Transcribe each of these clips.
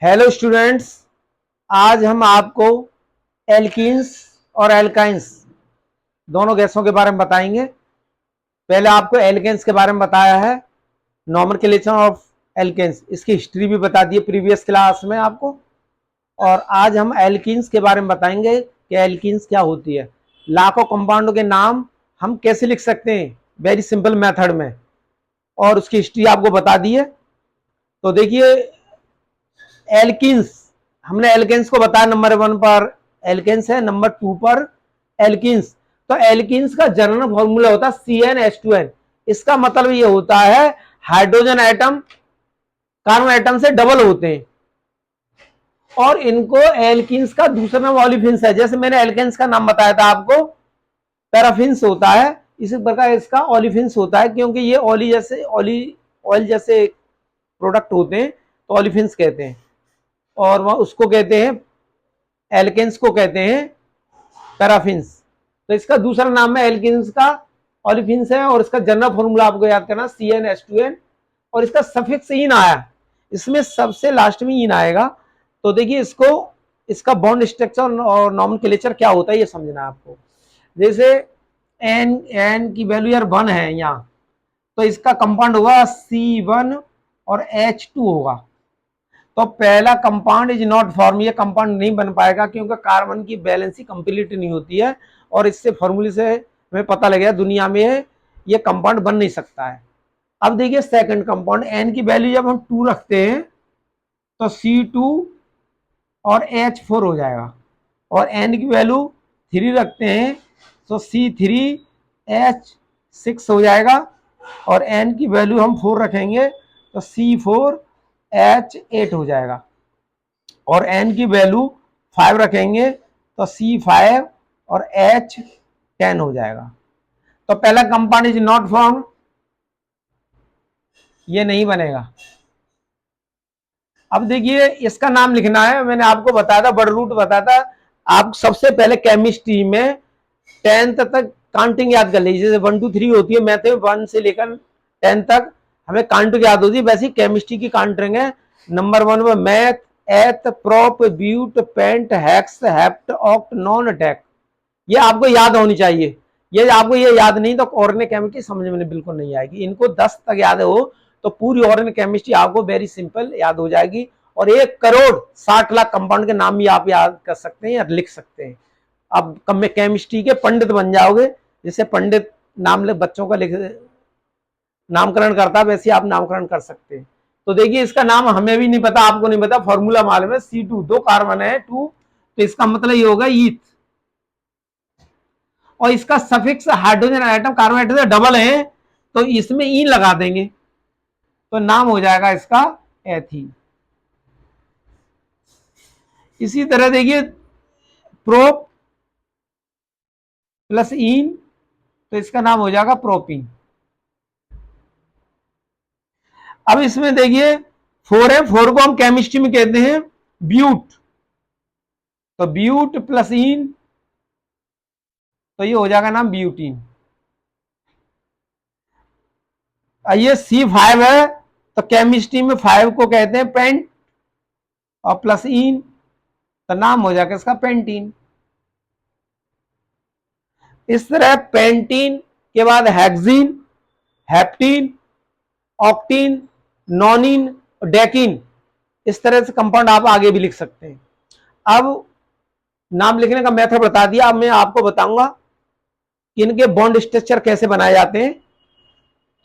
Hello students, आज हम आपको एल्कीन्स और एल्काइंस दोनों गैसों के बारे में बताएंगे। पहले आपको एल्केन्स के बारे में बताया है, नॉमेनक्लेचर ऑफ एल्केन्स, इसकी हिस्ट्री भी बता दी है प्रीवियस क्लास में आपको। और आज हम एल्कीन्स के बारे में बताएंगे कि एल्कीन्स क्या होती है, लाखों कंपाउंडों के नाम हम कैसे लिख सकते हैं वेरी सिंपल मेथड में, और उसकी हिस्ट्री आपको बता दी है। तो देखिए, एल्किन्स, हमने एल्केन्स को बताया नंबर 1 पर एल्केन्स है, नंबर 2 पर एल्किन्स। तो एल्किन्स का जनरल फॉर्मूला होता है CnH2n। इसका मतलब ये होता है हाइड्रोजन एटम कार्बन एटम से डबल होते हैं, और इनको एल्किन्स का दूसरा नाम ओलिफिन्स है। जैसे मैंने एल्केन्स का नाम बताया था आपको, पैराफिन्स होता है, इसी प्रकार इसका ओलिफिन्स होता है, क्योंकि ये ऑयल जैसे प्रोडक्ट होते हैं तो ओलिफिन्स कहते हैं। और वह उसको कहते हैं, एल्केन्स को कहते हैं पैराफिन्स। तो इसका दूसरा नाम है एल्किन्स का ओलिफिन्स है, और इसका जनरल फॉर्मूला आपको याद करना CnH2n, और इसका सफिक्स इन आया, इसमें सबसे लास्ट में इन आएगा। तो देखिए, इसका बॉन्ड स्ट्रक्चर और नॉमेनक्लेचर क्या होता है ये समझना आपको। जैसे एन की वैल्यू यार 1 है यहाँ, तो इसका कंपाउंड होगा C1 और H2 होगा। तो पहला कंपाउंड इज नॉट फॉर्म, ये कंपाउंड नहीं बन पाएगा क्योंकि कार्बन की बैलेंस ही कंप्लीट नहीं होती है, और इससे फॉर्मूले से हमें पता लग गया दुनिया में ये कंपाउंड बन नहीं सकता है। अब देखिए सेकंड कंपाउंड, एन की वैल्यू जब हम 2 रखते हैं तो C2 और H4 हो जाएगा, और एन की वैल्यू 3 रखते हैं तो C3H6 हो जाएगा, और एन की वैल्यू हम 4 रखेंगे तो C4H8 हो जाएगा, और एन की वैल्यू 5 रखेंगे तो C5 और H10 हो जाएगा। तो पहला कंपाउंड इज नॉट फॉर्म, ये नहीं बनेगा। अब देखिए, इसका नाम लिखना है, मैंने आपको बताया था, वर्ड रूट बताया था। आप सबसे पहले केमिस्ट्री में 10th तक काउंटिंग याद कर लीजिए। जैसे 1 2 3 होती है मैथ में, 1 से लेकर 10 तक हमें काउंटिंग याद होती है, वैसे केमिस्ट्री की काउंटिंग है। नंबर 1 में meth, eth, prop, but, pent, hex, hept, oct, non attack, ये आपको याद होनी चाहिए। ये आपको ये याद नहीं तो ऑर्गेनिक केमिस्ट्री समझ में बिल्कुल नहीं आएगी। इनको 10 तक याद हो तो पूरी ऑर्गेनिक केमिस्ट्री आपको वेरी सिंपल याद हो जाएगी, और 1 करोड़ 60 लाख कंपाउंड के नाम भी आप याद कर सकते हैं या लिख सकते हैं। अब केमिस्ट्री के पंडित बन जाओगे, जैसे पंडित नाम ले बच्चों का लिख नामकरण करता है, वैसे आप नामकरण कर सकते हैं। तो देखिए, इसका नाम हमें भी नहीं पता, आपको नहीं पता, फॉर्मूला मालूम है C2, 2 कार्बन है 2, तो इसका मतलब ये होगा ईथ, और इसका suffix hydrogen atom carbon atom से डबल है तो इसमें इन लगा देंगे तो नाम हो जाएगा इसका एथीन। इसी तरह देखिए, प्रोप प्लस इन, तो इसका नाम हो जाएगा प्रोपिन। अब इसमें देखिए 4 है, 4 को हम केमिस्ट्री में कहते हैं ब्यूट, तो ब्यूट प्लस इन, तो ये हो जाएगा नाम ब्यूटीन। ये C5 है, तो केमिस्ट्री में 5 को कहते हैं पेंट, और प्लस इन तो नाम हो जाएगा इसका पेंटीन। इस तरह पेंटीन के बाद हेक्सीन, हेप्टीन, ऑक्टीन, नॉनिन, डेकिन, इस तरह से कंपाउंड आप आगे भी लिख सकते हैं। अब नाम लिखने का मेथड बता दिया, अब मैं आपको बताऊंगा कि इनके बॉन्ड स्ट्रक्चर कैसे बनाए जाते हैं।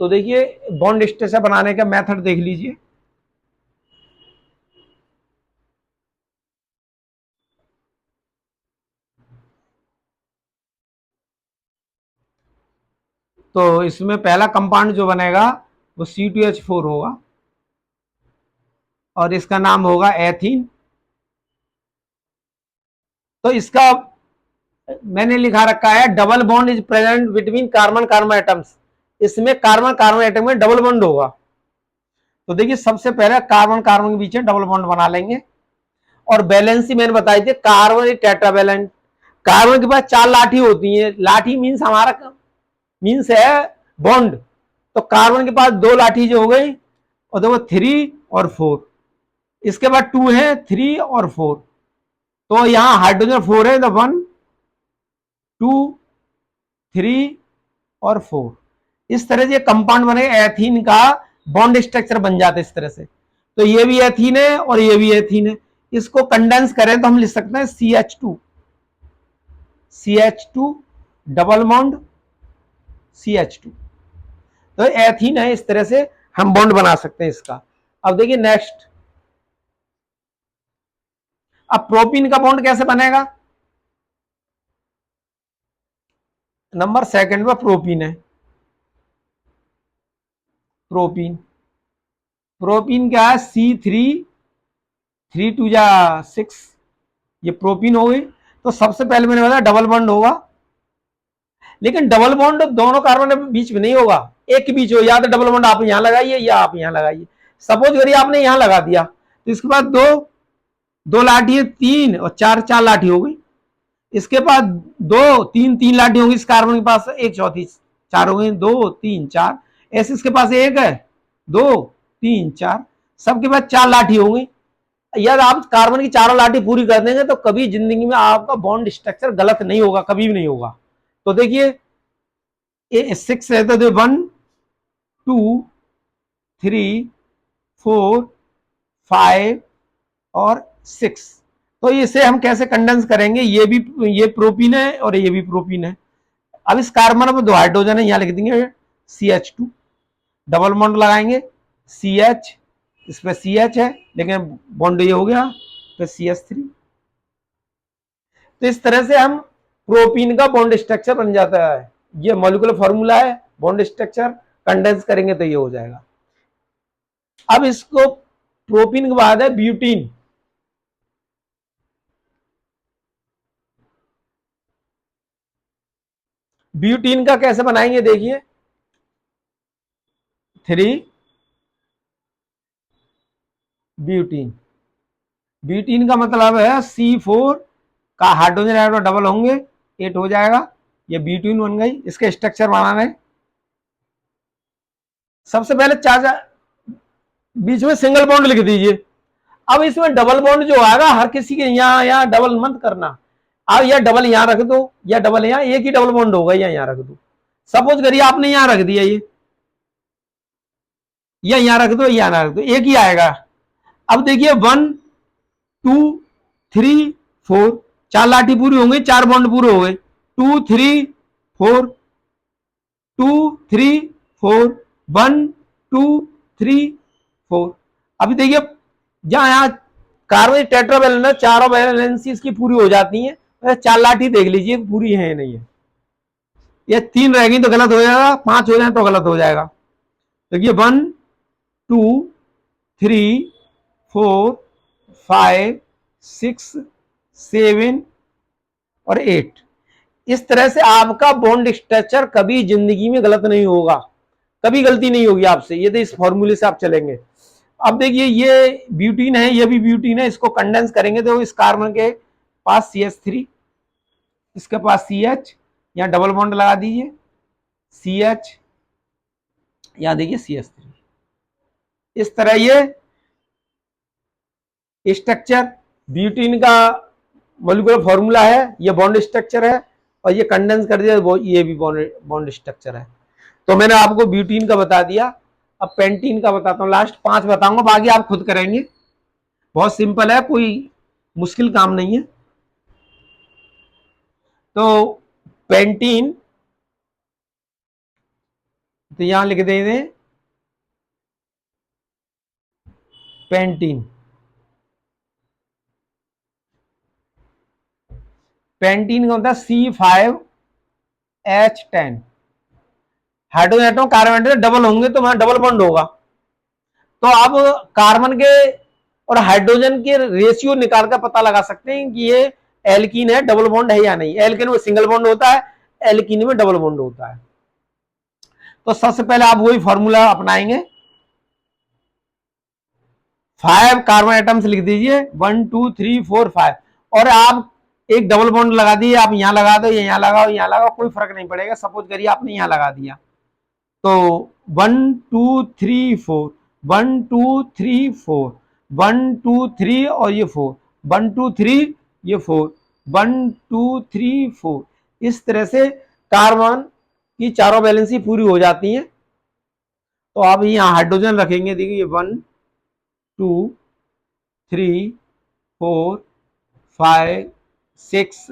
तो देखिए, बॉन्ड स्ट्रक्चर बनाने का मेथड देख लीजिए। तो इसमें पहला कंपाउंड जो बनेगा वो C2H4 होगा, और इसका नाम होगा एथीन। तो इसका मैंने लिखा रखा है double bond is present between carbon carbon atoms, इसमें कार्बन कार्बन एटम में डबल बॉन्ड होगा। तो देखिए, सबसे पहले कार्बन कार्बन के बीच में डबल बॉन्ड बना लेंगे, और बैलेंसी मैंने बताई थी, कार्बन टेट्रावैलेंट, कार्बन के पास 4 लाठी होती है, लाठी मीन्स हमारा मीन्स है बॉन्ड, तो कार्बन के पास 2 लाठी जो हो गई, और देखो 3 और 4, इसके बाद 2 है, 3 और 4। तो यहां हाइड्रोजन 4 है, तो 1 2 3 और 4। इस तरह से कंपाउंड बने, एथीन का बॉन्ड स्ट्रक्चर बन जाता है इस तरह से। तो ये भी एथीन है और ये भी एथीन है। इसको कंडेंस करें तो हम लिख सकते हैं CH2 डबल बॉन्ड CH2। तो एथीन है, इस तरह से हम बॉन्ड बना सकते हैं इसका। अब देखिए नेक्स्ट, अब प्रोपीन का बॉन्ड कैसे बनेगा? नंबर सेकंड में प्रोपीन है। प्रोपीन क्या है? C3 2 जा 6, ये प्रोपीन हो गई। तो सबसे पहले मैंने बताया डबल बॉन्ड होगा, लेकिन डबल बॉन्ड दोनों कार्बन के बीच में नहीं होगा, एक के बीच हो। या तो डबल बॉन्ड आप यहां लगाइए या आप यहां लगाइए। सपोज करिए आपने यहां लगा दिया, तो इसके बाद दो लाठी है, 3 और 4 लाठी हो गई। इसके बाद 2 3 लाठी होगी इस कार्बन के पास, 1/4 4 हो गई, 2 3 4। ऐसे इसके पास 1 है, 2 3 4, सबके पास 4 लाठी होंगी। यार आप कार्बन की चारों लाठी पूरी कर देंगे तो कभी जिंदगी में आपका बॉन्ड स्ट्रक्चर गलत नहीं होगा, कभी भी नहीं होगा। तो देखिए 6 है, तो 1 2 3 4 5 और 6। तो इसे हम कैसे कंडेंस करेंगे? ये प्रोपीन है और ये भी प्रोपीन है। अब इस कार्बन में 2 हाइड्रोजन है, यहां लिख देंगे CH2, डबल बॉन्ड लगाएंगे CH, इस पे CH है लेकिन बॉन्ड ये हो गया, तो CH3। तो इस तरह से हम प्रोपीन का बॉन्ड स्ट्रक्चर बन जाता है। ये मॉलिक्यूलर फॉर्मूला है बॉन्ड स्ट्रक्चर, कंडेंस करेंगे तो ये हो जाएगा। अब इसको प्रोपीन के बाद है ब्यूटीन। ब्यूटीन का कैसे बनाएंगे? देखिए 3 ब्यूटीन। ब्यूटीन का मतलब है C4 का हाइड्रोजन एटम डबल होंगे, 8 हो जाएगा, ये ब्यूटीन बन गई। इसके स्ट्रक्चर बनाना है। सबसे पहले बीच में सिंगल बॉन्ड लिख दीजिए। अब इसमें डबल बॉन्ड जो आएगा, हर किसी के यहाँ डबल मत करना। अब या डबल यहां रख दो या डबल यहां, एक ही डबल बॉन्ड होगा, या यहां रख दो। सपोज करिए आपने यहां रख दिया ये, या यहां रख दो या यहां रख दो, एक ही आएगा। अब देखिए 1 2 3 4, 4 लाठी पूरी होंगी, 4 बॉन्ड पूरे हो गए। 2 3 4 2 3 4 1 2 3 4। अभी देखिए जहां यहां कार्बन टेट्रावैलेंट, चारों वैलेंसी इसकी पूरी हो जाती है। 4 लाठी देख लीजिए पूरी है नहीं है, ये 3 रहेगी तो गलत हो जाएगा, 5 हो जाए तो गलत हो जाएगा। देखिए 1 2 3 4 5 6 7 और 8। इस तरह से आपका बॉन्ड स्ट्रक्चर कभी जिंदगी में गलत नहीं होगा, कभी गलती नहीं होगी आपसे, ये तो इस फॉर्मूले से आप चलेंगे। अब देखिए ये ब्यूटीन है, ये भी ब्यूटीन है, इसको कंडेंस करेंगे तो इस कार्बन के पास CH3, इसके पास CH, यहां डबल बॉन्ड लगा दीजिए CH, यहां देखिए CH3। इस तरह ये स्ट्रक्चर ब्यूटीन का मॉलिक्यूलर फॉर्मूला है, ये बॉन्ड स्ट्रक्चर है, और ये कंडेंस कर दिया वो ये भी बॉन्ड स्ट्रक्चर है। तो मैंने आपको ब्यूटीन का बता दिया। अब पेंटीन का बताता हूँ, लास्ट 5 बताऊंगा, बाकी आप खुद करेंगे। बहुत सिंपल है, कोई मुश्किल काम नहीं है। तो पेंटीन, तो यहां लिख देंगे पेंटीन। पेंटीन का होता है C5H10। Hydrogen atom carbon atom double होंगे तो वहां डबल बॉन्ड होगा। तो आप कार्बन के और हाइड्रोजन के रेशियो निकाल कर पता लगा सकते हैं कि ये एल्कीन है, डबल बॉन्ड है या नहीं। एल्कीन में सिंगल बॉन्ड होता है, एल्कीन में डबल बॉन्ड होता है। तो सबसे पहले आप वही फॉर्मूला अपनाएंगे, 5 कार्बन एटम्स लिख दीजिए, 1 2 3 4 5, और आप एक डबल बॉन्ड लगा दिए, आप यहां लगा दो या यहां लगाओ, यहां लगाओ, कोई फर्क नहीं पड़ेगा। सपोज करिए आपने यहां लगा दिया, तो 1 2 3 4 1 2 3 4, 1 2 3 और ये 4, 1 2 3 ये 4, 1 2 3 4। इस तरह से कार्बन की चारों वैलेंसी पूरी हो जाती है। तो आप यहाँ हाइड्रोजन रखेंगे, देखिए 1 2 3 4 5 6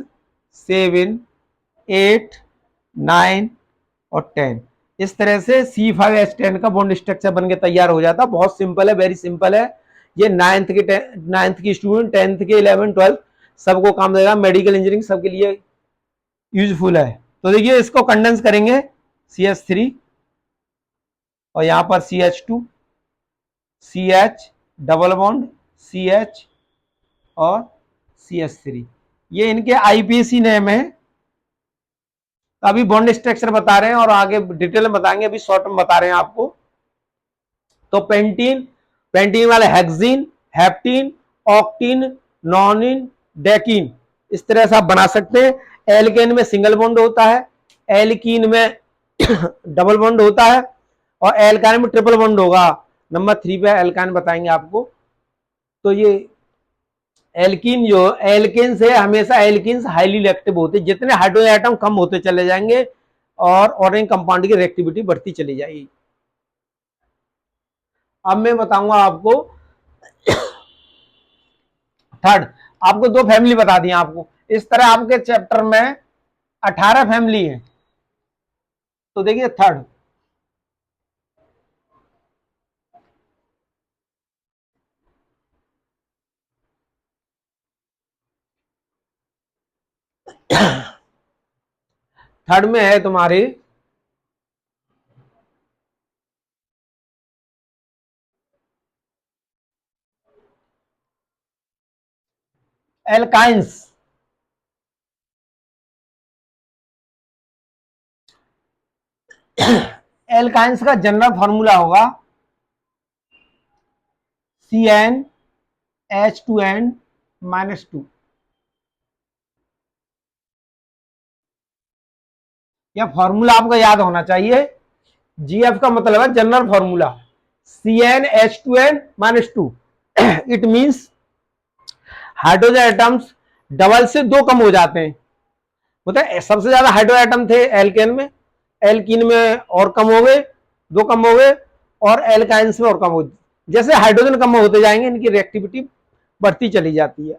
7 8 9 और 10। इस तरह से C5H10 का बॉन्ड स्ट्रक्चर बन के तैयार हो जाता। बहुत सिंपल है, वेरी सिंपल है। ये नाइन्थ के स्टूडेंट, 10th के 11 12 सबको काम देगा। मेडिकल इंजीनियरिंग सबके लिए यूजफुल है। तो देखिए इसको कंडेंस करेंगे CH3 और यहां पर CH2, CH double bond CH और CH3, ये इनके IPAC नेम है। अभी बॉन्ड स्ट्रक्चर बता रहे हैं और आगे डिटेल में बताएंगे, अभी शॉर्ट में बता रहे हैं आपको। तो पेंटीन, पेंटीन वाले हेक्सीन, हेप्टीन, ऑक्टीन, नॉनिन, डेकीन, इस तरह से आप बना सकते हैं। एल्केन में सिंगल बॉन्ड होता है, एल्कीन में डबल बॉन्ड होता है और एल्काइन में ट्रिपल बॉन्ड होगा। नंबर 3 पे एल्काइन बताएंगे आपको। तो ये एल्कीन, जो एल्केन से हमेशा एल्किन्स हाईली रिएक्टिव होते हैं, जितने हाइड्रोजन एटम कम होते चले जाएंगे और ऑर्गेनिक कंपाउंड की रिएक्टिविटी बढ़ती चली जाएगी। अब मैं बताऊंगा आपको थर्ड। आपको 2 फैमिली बता दी आपको। इस तरह आपके चैप्टर में 18 फैमिली है। तो देखिए थर्ड, थर्ड में है तुम्हारी एल्काइंस। एल्काइंस का जनरल फॉर्मूला होगा CnH2n-2। यह फॉर्मूला आपको याद होना चाहिए। GF का मतलब है general formula, CnH2n-2। It means hydrogen atoms double से 2 कम हो जाते हैं। मतलब सबसे ज्यादा हाइड्रोजन एटम थे एल्केन में, एल्कीन में और कम हो गए, 2 कम हो गए, और एल्काइंस में और कम हो गए। जैसे हाइड्रोजन कम होते जाएंगे इनकी रिएक्टिविटी बढ़ती चली जाती है।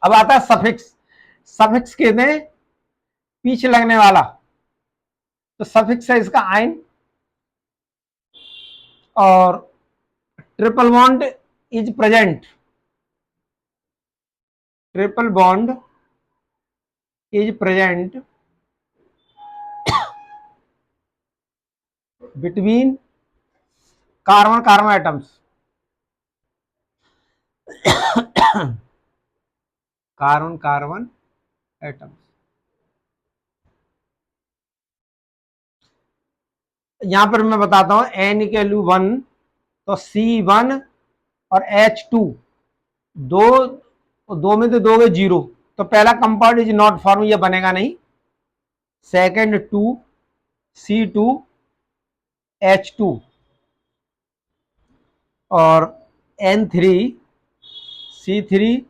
अब आता है सफिक्स। सफिक्स कहते हैं पीछे लगने वाला। तो सफिक्स है इसका आइन, और triple bond is present, triple bond is present between carbon carbon atoms, carbon carbon atoms. यहां पर मैं बताता हूं N के वैल्यू 1, तो C1 और H2, दो दो में तो 2 गए 0, तो पहला कंपाउंड इज नॉट फॉर्म, ये बनेगा नहीं। सेकेंड 2 C2 H2 और N3 C3,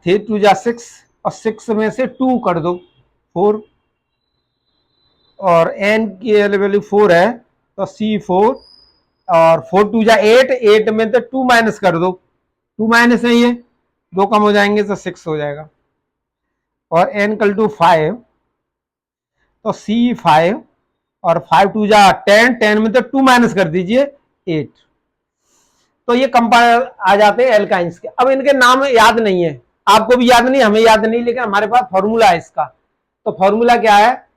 3 2 जा 6 और 6 में से 2 कर दो 4, और N की वैल्यू 4 है तो C4, और 4 2 जा 8, 8 में तो 2 माइनस कर दो, 2 माइनस है ये, 2 कम हो जाएंगे तो 6 हो जाएगा। और N कल टू 5, तो C5 और 5 2 जा 10, 10 में तो 2 माइनस कर दीजिए 8। तो ये कंपाउंड आ जाते हैं एल्काइंस के। अब इनके नाम याद नहीं है, आपको भी याद नहीं, हमें याद नहीं, लेकिन हमारे पास फॉर्मूला है इसका। तो फॉर्मूला क्या है?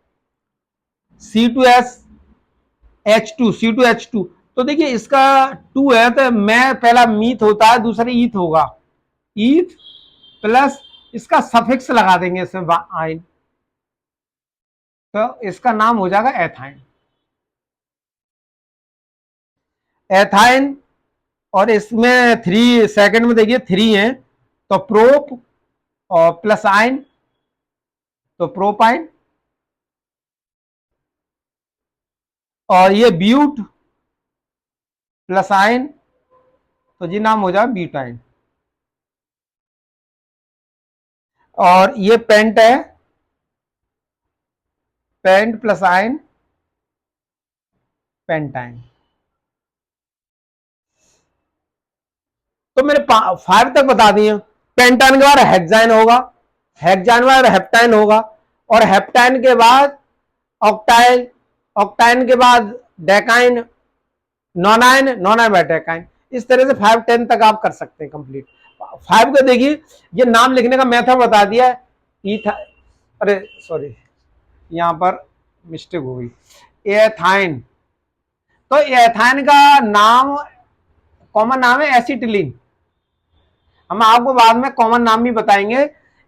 C2H2, C2H2। तो देखिए इसका 2 है तो मैं पहला मीथ होता है, दूसरा ईथ होगा, ईथ प्लस इसका सफिक्स लगा देंगे इसमें आइन, तो इसका नाम हो जाएगा एथाइन। एथाइन, और इसमें 3 सेकंड में देखिए 3 है, तो प्रोप और प्लस आइन, तो प्रोपाइन, और ये ब्यूट प्लस आइन तो जी नाम हो जाए ब्यूटाइन। और ये पेंट है, पेंट प्लस आयन पेंटाइन। तो मैंने 5 तक बता दिए। पेंटाइन के बाद हेक्साइन होगा, हेक्साइन के बाद हेप्टाइन होगा, और हेप्टाइन के बाद ऑक्टाइल, ऑक्टाइन के बाद डेकाइन, नॉनाइन, नॉनाइन बाय डेकाइन। इस तरह से 5 10 तक आप कर सकते हैं कंप्लीट। 5 को देखिए, ये नाम लिखने का मेथड बता दिया है। ईथा, अरे सॉरी, यहां पर मिस्टेक हो गई। एथाइन, तो एथाइन का नाम, कॉमन नाम है एसिटिलीन। हम आपको बाद में कॉमन नाम भी बताएंगे।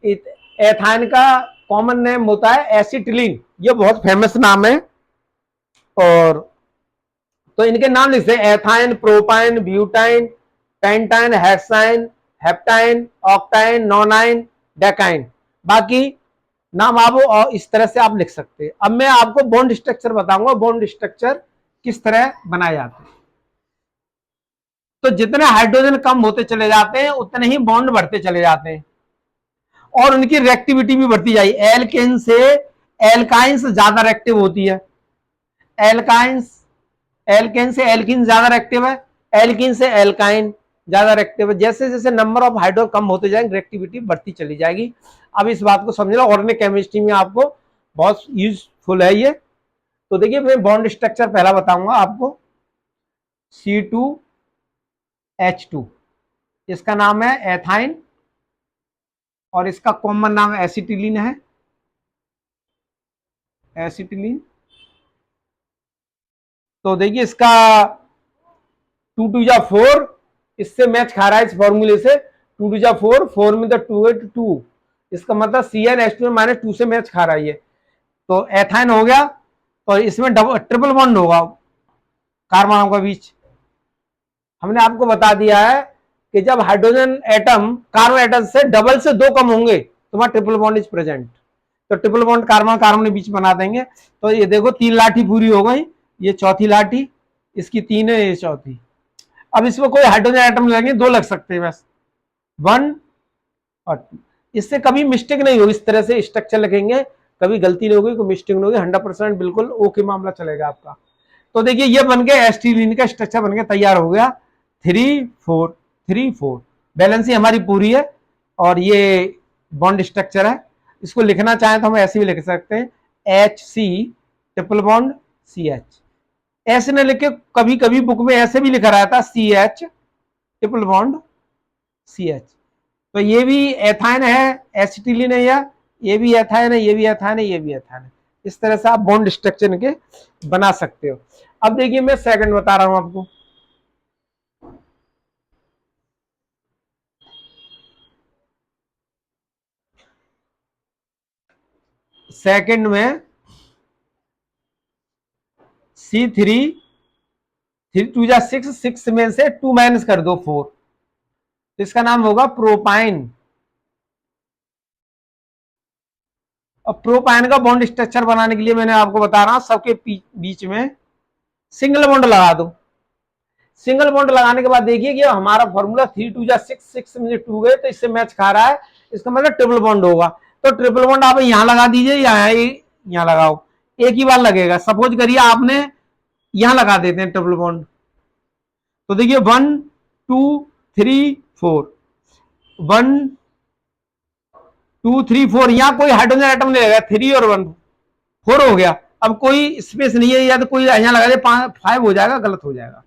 एथाइन का कॉमन नेम होता है एसिटिलीन, ये बहुत फेमस नाम है। और तो इनके नाम लिखते हैं ethyne, propyne, butyne, pentyne, hexyne, heptyne, octyne, nonyne, decyne. बाकी नाम आप और इस तरह से आप लिख सकते हैं। अब मैं आपको बॉन्ड स्ट्रक्चर बताऊंगा, बॉन्ड स्ट्रक्चर किस तरह बनाए जाते हैं। तो जितने हाइड्रोजन कम होते चले जाते हैं उतने ही बॉन्ड बढ़ते चले जाते हैं, और उनकी रिएक्टिविटी भी बढ़ती जाएगी। एल्केन से एल्काइंस ज्यादा रिएक्टिव होती है, एल्काइंस, एल्केन से एल्किन ज्यादा रिएक्टिव है, एल्किन से एल्काइन ज्यादा रिएक्टिव है। जैसे जैसे नंबर ऑफ हाइड्रो कम होते जाएंगे रिएक्टिविटी बढ़ती चली जाएगी। अब इस बात को समझना, ऑर्गेनिक केमिस्ट्री में आपको बहुत यूजफुल है ये। तो देखिए मैं बॉन्ड स्ट्रक्चर पहला बताऊंगा आपको, C2H2, इसका नाम है एथाइन, और इसका कॉमन नाम एसिटिलीन है, एसिटिलीन। तो देखिए इसका 2 2 जा 4, इससे मैच खा रहा है इस फॉर्मूले से। 2 2 जा 4, 4 में तो 2 8 2, इसका मतलब CnH2 -2 से मैच खा रहा है ये। तो एथाइन हो गया, तो इसमें डबल ट्रिपल बॉन्ड होगा कार्बन के बीच। हमने आपको बता दिया है कि जब हाइड्रोजन एटम कार्बन एटम से डबल से 2 कम होंगे तो वहां ट्रिपल बॉन्ड इज प्रेजेंट। तो ट्रिपल बॉन्ड कार्बन कार्बन के बीच बना देंगे। तो ये देखो 3 लाठी पूरी हो गई, ये चौथी लाठी, इसकी 3 है, ये चौथी। अब इसमें कोई हाइड्रोजन एटम लगेंगे, 2 लग सकते हैं बस, 1 और 2। इससे कभी मिस्टेक नहीं होगी, इस तरह से स्ट्रक्चर लिखेंगे कभी गलती नहीं होगी, कोई मिस्टेक नहीं होगी, 100% बिल्कुल ओके मामला चलेगा आपका। तो देखिए ये बन के एस्टिलीन का स्ट्रक्चर बन के तैयार हो गया, 3 4 3 4। बैलेंसी हमारी पूरी है, और ये बॉन्ड स्ट्रक्चर है। इसको लिखना चाहें तो हम ऐसे भी लिख सकते हैं, HC ट्रिपल बॉन्ड CH। ऐसे न लिखे, कभी कभी बुक में ऐसे भी लिखा रहता CH ट्रिपल बॉन्ड CH। तो ये भी एथाइन है, एसिटिलीन है, ये भी एथाइन है, ये भी एथाइन है, ये भी एथाइन है। इस तरह से आप बॉन्ड स्ट्रक्चर के बना सकते हो। अब देखिए मैं सेकंड बता रहा हूं आपको। सेकंड में C3, 3 2 जा 6, 6 में से 2 माइनस कर दो 4, तो इसका नाम होगा प्रोपाइन। अब प्रोपाइन का बॉन्ड स्ट्रक्चर बनाने के लिए मैंने आपको बता रहा हूं, सबके बीच में सिंगल बॉन्ड लगा दो। सिंगल बॉन्ड लगाने के बाद देखिए कि हमारा फॉर्मूला 3 2 जा 6, 6 में 2 गए तो इससे मैच खा रहा है, इसका मतलब ट्रिपल बॉन्ड होगा। तो ट्रिपल बॉन्ड आप यहां लगा दीजिए या यहां लगाओ, एक ही बार लगेगा। सपोज करिए आपने यहां लगा देते हैं ट्रिपल बॉन्ड, तो देखिए 1 2 3 4, 1 2 3 4, यहां कोई हाइड्रोजन आइटम नहीं लगेगा, 3 और 1 4 हो गया। अब कोई स्पेस नहीं है, या तो कोई यहां लगा दे 5 हो जाएगा, गलत हो जाएगा।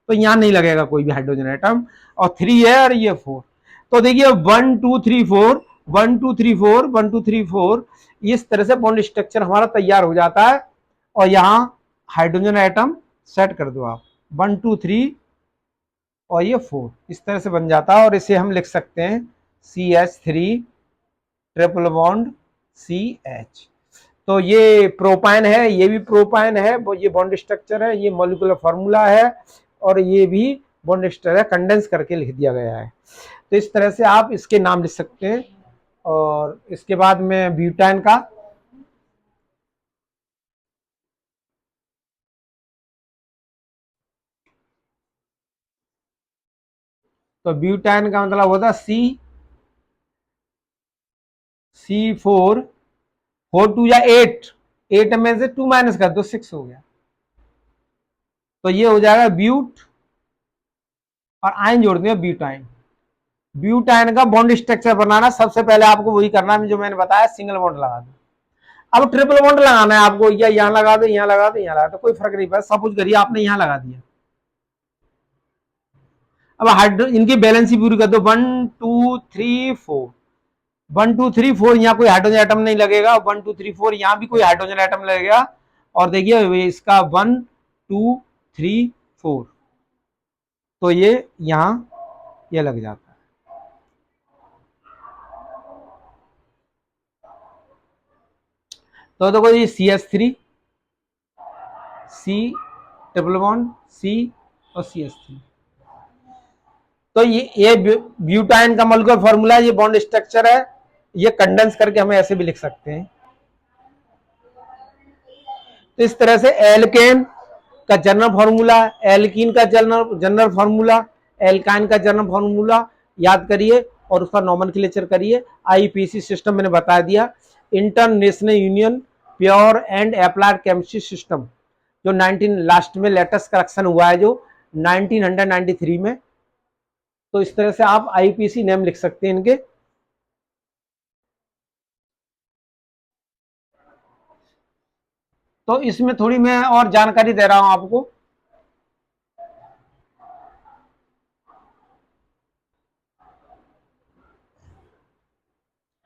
तो यहां नहीं लगेगा कोई भी हाइड्रोजन एटम, और 3 है और ये 4। तो देखिए 1 2 3 4, 1 2 3 4, 1 2 3 4, इस तरह से बॉन्ड स्ट्रक्चर हमारा तैयार हो जाता है। और यहां हाइड्रोजन एटम सेट कर दो आप, 1 2 3 और ये 4, इस तरह से बन जाता है। और इसे हम लिख सकते हैं CH3 ट्रिपल बॉन्ड CH। तो ये प्रोपाइन है, ये भी प्रोपाइन है, ये बॉन्ड स्ट्रक्चर है, ये मॉलिक्यूलर फार्मूला है, और ये भी बॉन्ड स्ट्रक्चर है, कंडेंस करके लिख दिया गया है। तो इस तरह से आप इसके नाम लिख सकते हैं। और इसके बाद में ब्यूटान का, तो ब्यूटाइन का मतलब होता है C4, 4 2 या 8, 8 में से 2 माइनस कर दो 6 हो गया, तो ये हो जाएगा ब्यूट, और आयन जोड़ दिया ब्यूटाइन। ब्यूटाइन का बॉन्ड स्ट्रक्चर बनाना सबसे पहले आपको वही करना है जो मैंने बताया, सिंगल बॉन्ड लगा दो। अब ट्रिपल बॉन्ड लगाना है आपको, या यहां लगा दो, यहां लगा दो, यहां लगा दो, कोई फर्क नहीं पड़ता। सपोज करिए आपने यहां लगा दिया। अब हाइड्रो इनकी बैलेंस ही पूरी कर दो, 1 2 3 4, 1 2 3 4, यहाँ कोई हाइड्रोजन एटम नहीं लगेगा, 1 2 3 4 यहाँ भी कोई हाइड्रोजन एटम लगेगा। और देखिए इसका 1 2 3 4, तो ये यहां ये लग जाता है। तो देखो ये CH3, C triple bond C और CH3। तो ये ब्यूटाइन का मॉलिक्यूलर फॉर्मूला, ये बॉन्ड स्ट्रक्चर है, ये कंडेंस करके हमें ऐसे भी लिख सकते हैं। तो इस तरह से एल्केन का जनरल फॉर्मूला, एल्कीन का जनरल फॉर्मूला, एल्काइन का जनरल फॉर्मूला याद करिए और उसका नॉमेनक्लेचर करिए। IPC सिस्टम मैंने बता दिया, international union pure and applied chemistry system, जो 19 लास्ट में लेटेस्ट करेक्शन हुआ है जो 1993 में। तो इस तरह से आप IPC नेम लिख सकते हैं इनके। तो इसमें थोड़ी मैं और जानकारी दे रहा हूं आपको।